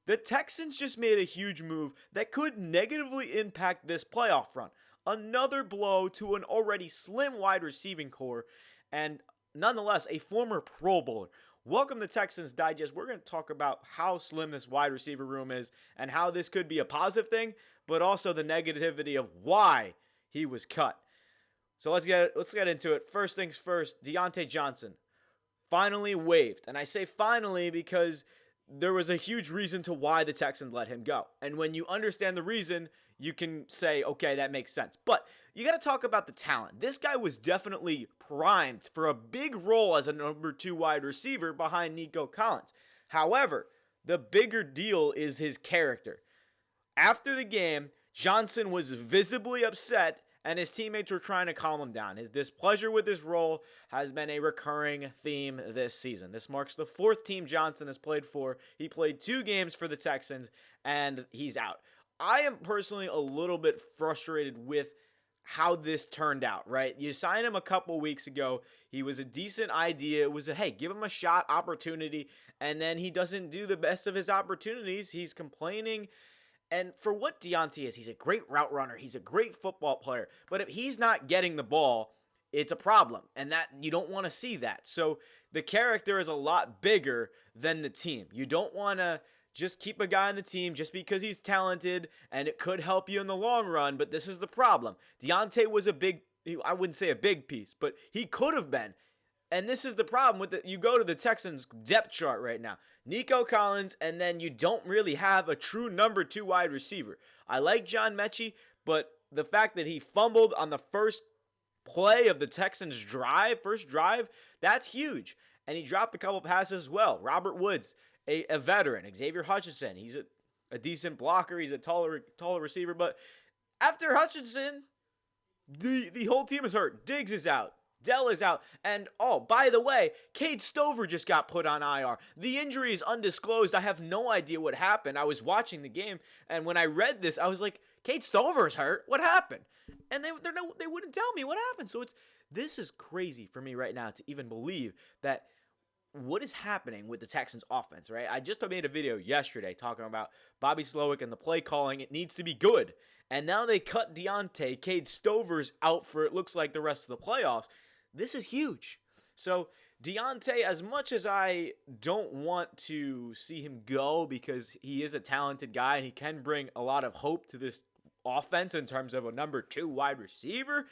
The Texans just made a huge move that could negatively impact this playoff run. Another blow to an already slim wide receiving core, and nonetheless, a former Pro Bowler. Welcome to Texans Digest. We're going to talk about how slim this wide receiver room is and how this could be a positive thing, but also the negativity of why he was cut. So let's get into it. First things first, Diontae Johnson finally waived. And I say finally because there was a huge reason to why the Texans let him go. And when you understand the reason, you can say, okay, that makes sense. But you got to talk about the talent. This guy was definitely primed for a big role as a number 2 wide receiver behind DeMeco Collins. However, the bigger deal is his character. After the game, Johnson was visibly upset, and his teammates were trying to calm him down. His displeasure with his role has been a recurring theme this season. This marks the 4th team Johnson has played for. He played 2 games for the Texans, and he's out. I am personally a little bit frustrated with how this turned out, right? You signed him a couple weeks ago. He was a decent idea. It was hey, give him a shot, opportunity, and then he doesn't do the best of his opportunities. He's complaining. And for what Diontae is, he's a great route runner. He's a great football player. But if he's not getting the ball, it's a problem. And that you don't want to see that. So the character is a lot bigger than the team. You don't want to just keep a guy on the team just because he's talented and it could help you in the long run. But this is the problem. Diontae was I wouldn't say a big piece, but he could have been. And this is the problem with it. You go to the Texans depth chart right now. DeMeco Collins, and then you don't really have a true number 2 wide receiver. I like John Mechie, but the fact that he fumbled on the first play of the Texans' first drive, that's huge. And he dropped a couple passes as well. Robert Woods, a veteran. Xavier Hutchinson, he's a decent blocker. He's a taller receiver. But after Hutchinson, the whole team is hurt. Diggs is out. Dell is out. And, oh, by the way, Cade Stover just got put on IR. The injury is undisclosed. I have no idea what happened. I was watching the game, and when I read this, I was like, Cade Stover's hurt? What happened? And they wouldn't tell me what happened. So this is crazy for me right now to even believe that what is happening with the Texans offense, right? I just made a video yesterday talking about Bobby Slowick and the play calling. It needs to be good. And now they cut Diontae. Cade Stover's out for, it looks like, the rest of the playoffs. This is huge. So Diontae, as much as I don't want to see him go because he is a talented guy and he can bring a lot of hope to this offense in terms of a number 2 wide receiver,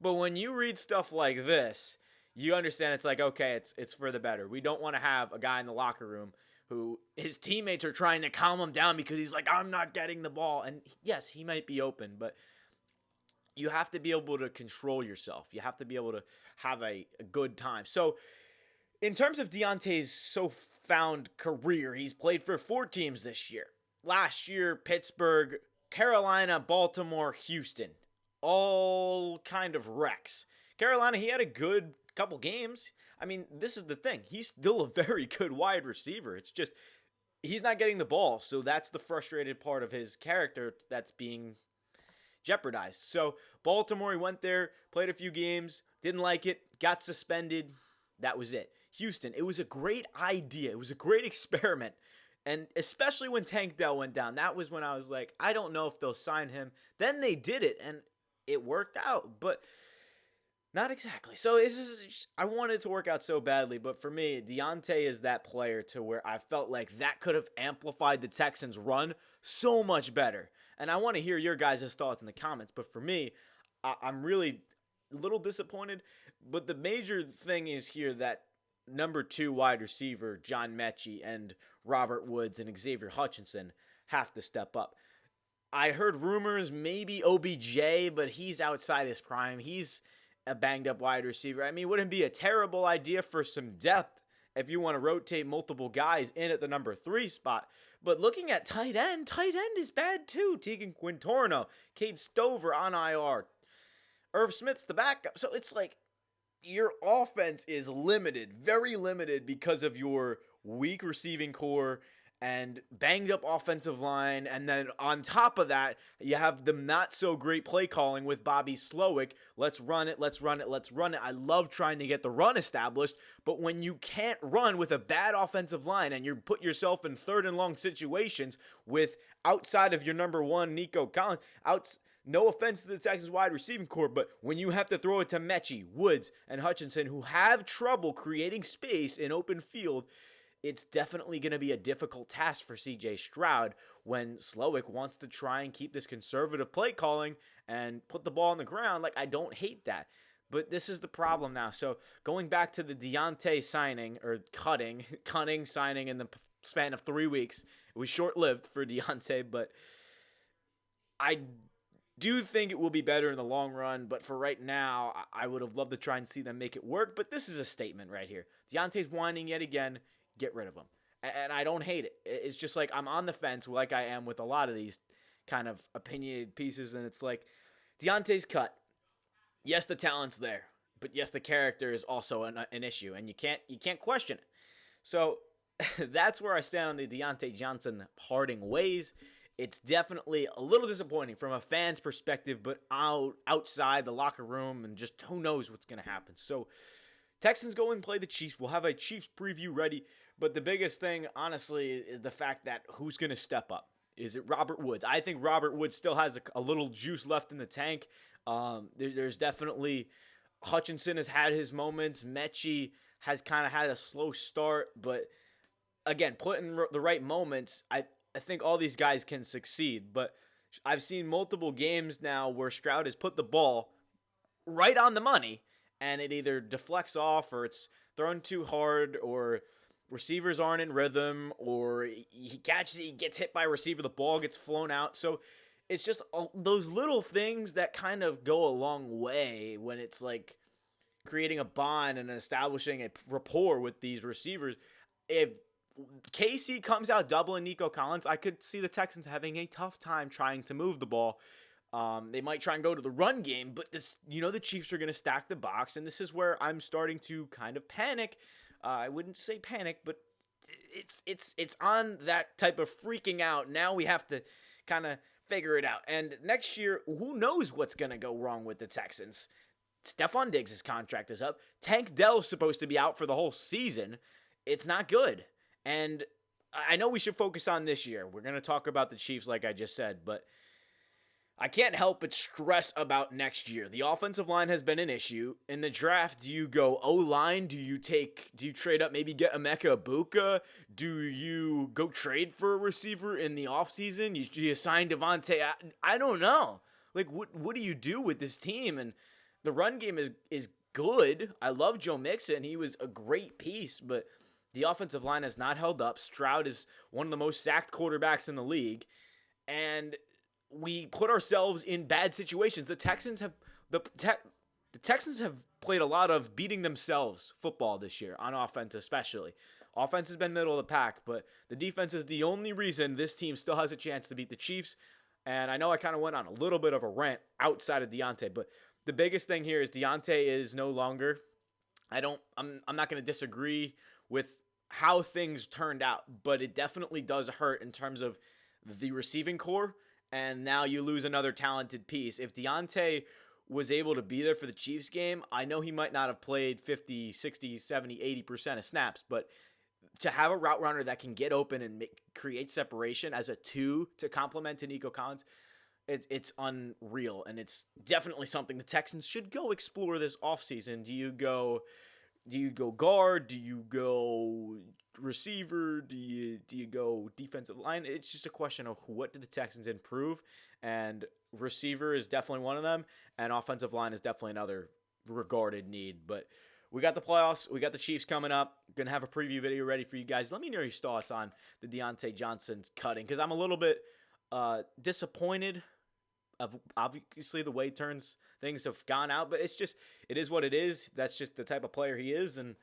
but when you read stuff like this, you understand it's like, okay, it's for the better. We don't want to have a guy in the locker room who his teammates are trying to calm him down because he's like, I'm not getting the ball. And yes, he might be open, but you have to be able to control yourself. You have to be able to have a good time. So in terms of Diontae's so-found career, he's played for 4 teams this year. Last year, Pittsburgh, Carolina, Baltimore, Houston. All kind of wrecks. Carolina, he had a good couple games. I mean, this is the thing. He's still a very good wide receiver. It's just he's not getting the ball. So that's the frustrated part of his character that's being jeopardized. So Baltimore, he went there, played a few games, didn't like it, got suspended. That was it. Houston, it was a great idea. It was a great experiment. And especially when Tank Dell went down, that was when I was like, I don't know if they'll sign him. Then they did it, and it worked out, but not exactly. So I wanted it to work out so badly, but for me, Diontae is that player to where I felt like that could have amplified the Texans' run so much better. And I want to hear your guys' thoughts in the comments. But for me, I'm really a little disappointed. But the major thing is here that number 2 wide receiver, John Mechie, and Robert Woods and Xavier Hutchinson have to step up. I heard rumors maybe OBJ, but he's outside his prime. He's a banged-up wide receiver. I mean, wouldn't it be a terrible idea for some depth if you want to rotate multiple guys in at the number 3 spot? But looking at tight end is bad too. Tegan Quintorno, Cade Stover on IR. Irv Smith's the backup. So it's like your offense is limited, very limited because of your weak receiving core and banged up offensive line. And then on top of that, you have the not so great play calling with Bobby Slowick. Let's run it, let's run it, let's run it. I love trying to get the run established, but when you can't run with a bad offensive line and you put yourself in third and long situations with outside of your number one, Nico Collins, no offense to the Texans wide receiving corps, but when you have to throw it to Mechie, Woods, and Hutchinson, who have trouble creating space in open field, it's definitely going to be a difficult task for CJ Stroud when Slowick wants to try and keep this conservative play calling and put the ball on the ground. Like, I don't hate that. But this is the problem now. So going back to the Diontae signing, or cutting signing in the span of 3 weeks, it was short-lived for Diontae, but I do think it will be better in the long run. But for right now, I would have loved to try and see them make it work. But this is a statement right here. Diontae's whining yet again. Get rid of him. And I don't hate it. It's just like I'm on the fence like I am with a lot of these kind of opinionated pieces. And it's like, Diontae's cut. Yes, the talent's there. But yes, the character is also an issue. And you can't question it. So that's where I stand on the Diontae Johnson parting ways. It's definitely a little disappointing from a fan's perspective, but outside the locker room and just who knows what's going to happen. So Texans go and play the Chiefs. We'll have a Chiefs preview ready. But the biggest thing, honestly, is the fact that who's going to step up. Is it Robert Woods? I think Robert Woods still has a little juice left in the tank. There's definitely Hutchinson has had his moments. Mechie has kind of had a slow start. But again, put in the right moments, I think all these guys can succeed. But I've seen multiple games now where Stroud has put the ball right on the money, and it either deflects off or it's thrown too hard or receivers aren't in rhythm or he catches it, he gets hit by a receiver, the ball gets flown out. So it's just those little things that kind of go a long way when it's like creating a bond and establishing a rapport with these receivers. If KC comes out doubling Nico Collins, I could see the Texans having a tough time trying to move the ball. They might try and go to the run game, but the Chiefs are going to stack the box, and this is where I'm starting to kind of panic. I wouldn't say panic, but it's on that type of freaking out. Now we have to kind of figure it out. And next year, who knows what's going to go wrong with the Texans? Stephon Diggs' contract is up. Tank Dell's supposed to be out for the whole season. It's not good. And I know we should focus on this year. We're going to talk about the Chiefs like I just said, but I can't help but stress about next year. The offensive line has been an issue. In the draft, do you go O-line? Do you trade up, maybe get Emeka Ibuka? Do you go trade for a receiver in the offseason? Do you sign Devontae? I don't know. Like, what do you do with this team? And the run game is good. I love Joe Mixon. He was a great piece, but the offensive line has not held up. Stroud is one of the most sacked quarterbacks in the league. And we put ourselves in bad situations. The Texans have played a lot of beating themselves football this year, on offense especially. Offense has been middle of the pack, but the defense is the only reason this team still has a chance to beat the Chiefs. And I know I kind of went on a little bit of a rant outside of Diontae, but the biggest thing here is Diontae is no longer. I'm not going to disagree with how things turned out, but it definitely does hurt in terms of the receiving core. And now you lose another talented piece. If Diontae was able to be there for the Chiefs game, I know he might not have played 50, 60, 70, 80% of snaps, but to have a route runner that can get open and create separation as a 2 to complement to Nico Collins, it's unreal. And it's definitely something the Texans should go explore this offseason. Do you go guard? Do you go receiver? Do you go defensive line? It's just a question of what do the Texans improve, and receiver is definitely one of them, and offensive line is definitely another regarded need. But we got the playoffs, we got the Chiefs coming up. Gonna have a preview video ready for you guys. Let me know your thoughts on the Diontae Johnson cutting, because I'm a little bit disappointed of obviously the way things have gone out, but it is what it is. That's just the type of player he is, and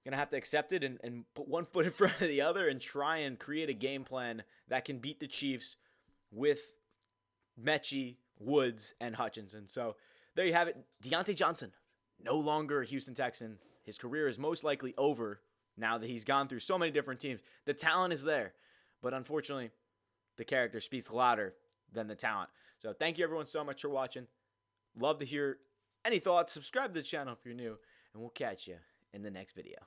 gonna have to accept it and put one foot in front of the other and try and create a game plan that can beat the Chiefs with Mechie, Woods, and Hutchinson. So there you have it. Diontae Johnson, no longer a Houston Texan. His career is most likely over now that he's gone through so many different teams. The talent is there, But unfortunately, the character speaks louder than the talent. So thank you everyone so much for watching. Love to hear any thoughts. Subscribe to the channel if you're new, and we'll catch you in the next video.